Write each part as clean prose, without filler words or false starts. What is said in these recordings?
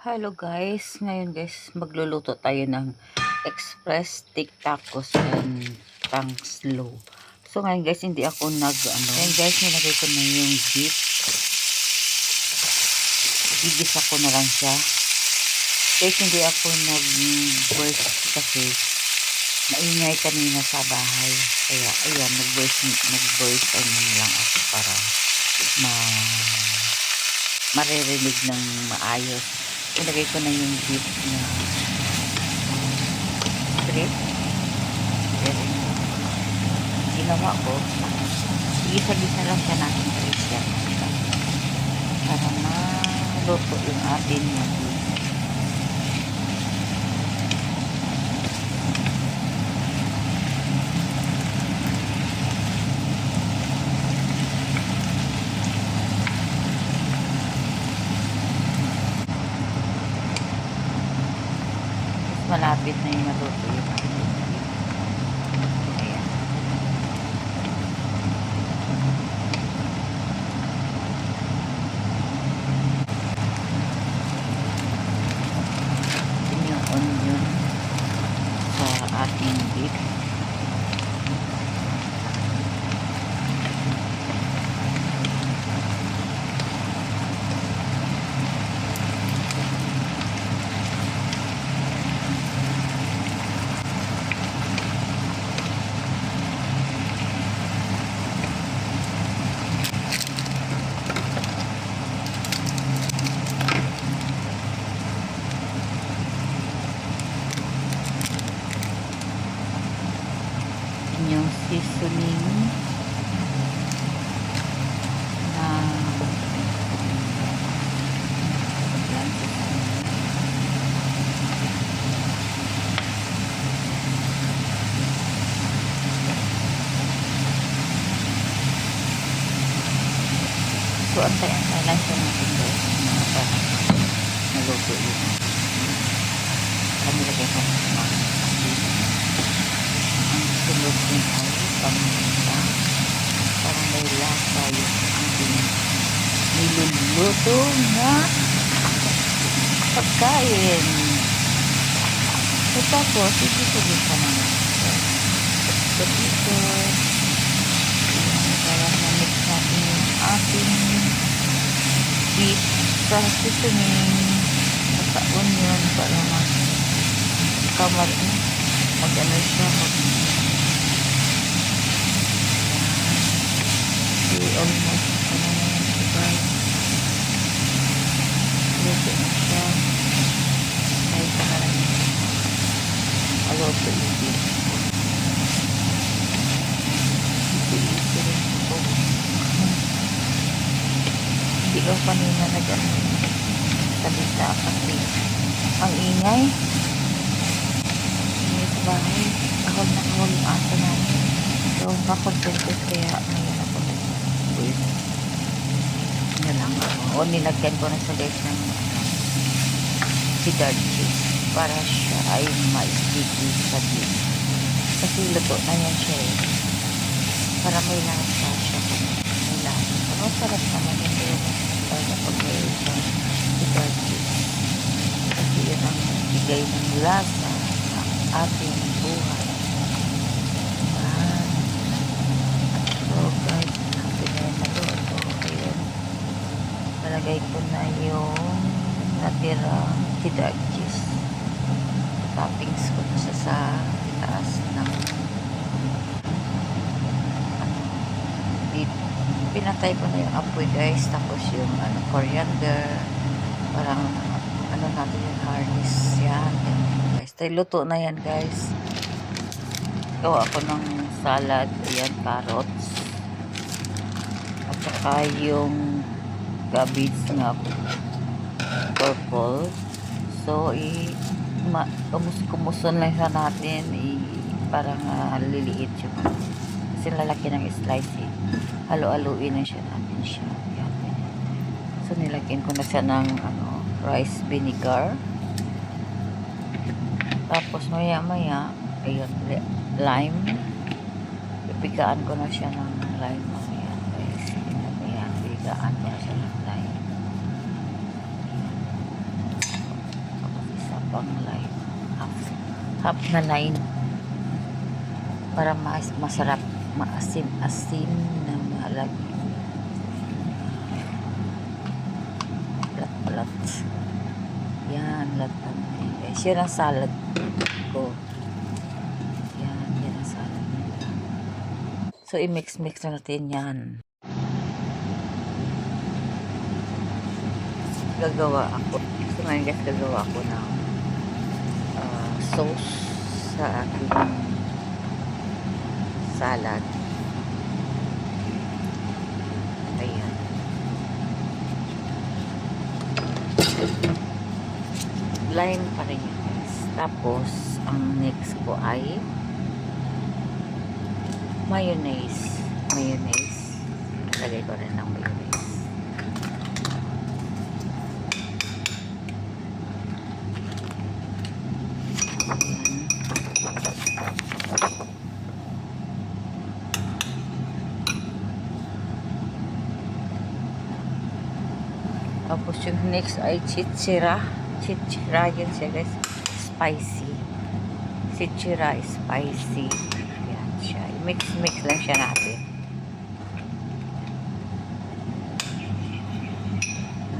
Hello guys, ngayon guys magluluto tayo ng express stick tacos and tang slow. So ngayon guys hindi ako ngayon guys nilagay ko na yung beef. Gigisa ko na lang siya. Guys hindi ako nag-burst kasi maingay kanina sa bahay. Kaya ayan nag-burst lang ako para maririnig ng maayos. Ilagay ko na yung beef na strip. Ginawa ko. Gisa-gisa lang siya natin guys yan. Para maluto yung atin na beef. Malapit na yung maluto yung ating beef. Ayan. Yung onion sa ating beef. Yung seasoning na so antay-antay lang siya natin guys para maluto yun. Kami lagay ko mga sunod din ay paminta para may lasa yung ating niluluto na pagkain. So tapos ito-tuloy ka naman so dito para na-mix natin yung ating beef sa seasoning sa onion para mag-ano siya almost ano na yan guys luto na siya kahit pa na lang aluto yung beef isi rin ito hindi ko kanina salita kasi ang ingay sa bahay kahol na kahol yung aso namin so makonsentrate kaya ngayon ako na lang ako. O nilagyan ko na sa guys ng cheddar cheese para siya ay ma-sticky sa beef. Kasi luto na yan siya para may lasa siya. May lasa. Pero sarap naman ito yung para pag may cheddar cheese. Kasi yun ang bigay ng lasa sa ating buhay. Lagay ko na yung natirang cheddar cheese. Toppings ko na siya sa taas ng pinatay ko na yung apoy guys. Tapos yung coriander parang natin yung harness yan guys. Tayo luto na yan guys. Gawa ko ng salad. Ayan, carrots at saka yung cabbage na purple. So kumuson lang siya natin parang liliit siya kasi lalaki ng slice halo-haluin na siya natin siya. Yan. So nilagyan ko na siya ng rice vinegar, tapos maya ayun, lime, pipigaan ko na siya ng lime ayan guys. Pipigaan ko na siya ng lime. pang line. Half na line. Para masarap, maasim-asim na malaki. Plat-plat. Yan, lahat ng guys. Yan ang salad ko. Yan ang salad nila. So, i-mix-mix na natin yan. Gagawa ako. So, ngayon guys, gagawa ako ng sauce sa aking salad. Ayan. Lime pa rin yun guys. Tapos, ang next ko ay mayonnaise. Lagay ko rin ng mayonnaise. Tapos yung next ay chichira. Chichira yun siya guys. Spicy. Chichira is spicy. Yan siya. Mix lang siya natin.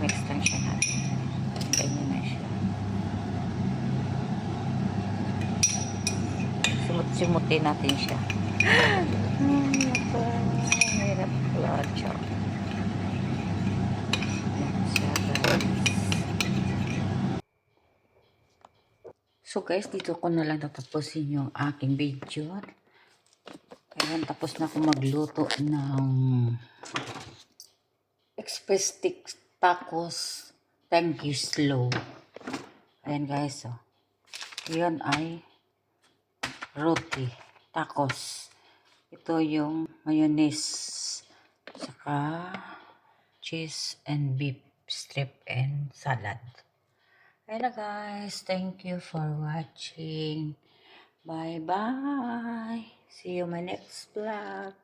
Mix lang siya natin. Ganyan na siya. Sumut-sumutin natin siya. Hirap pala siya. So guys, dito ko na lang tatapusin yung aking video. Ayan, tapos na ako magluto ng express stick tacos. Thank you slow. Ayan guys, oh. Yan ay roti tacos. Ito yung mayonnaise saka cheese and beef strip and salad. Ayan na guys, thank you for watching. Bye bye. See you in my next vlog.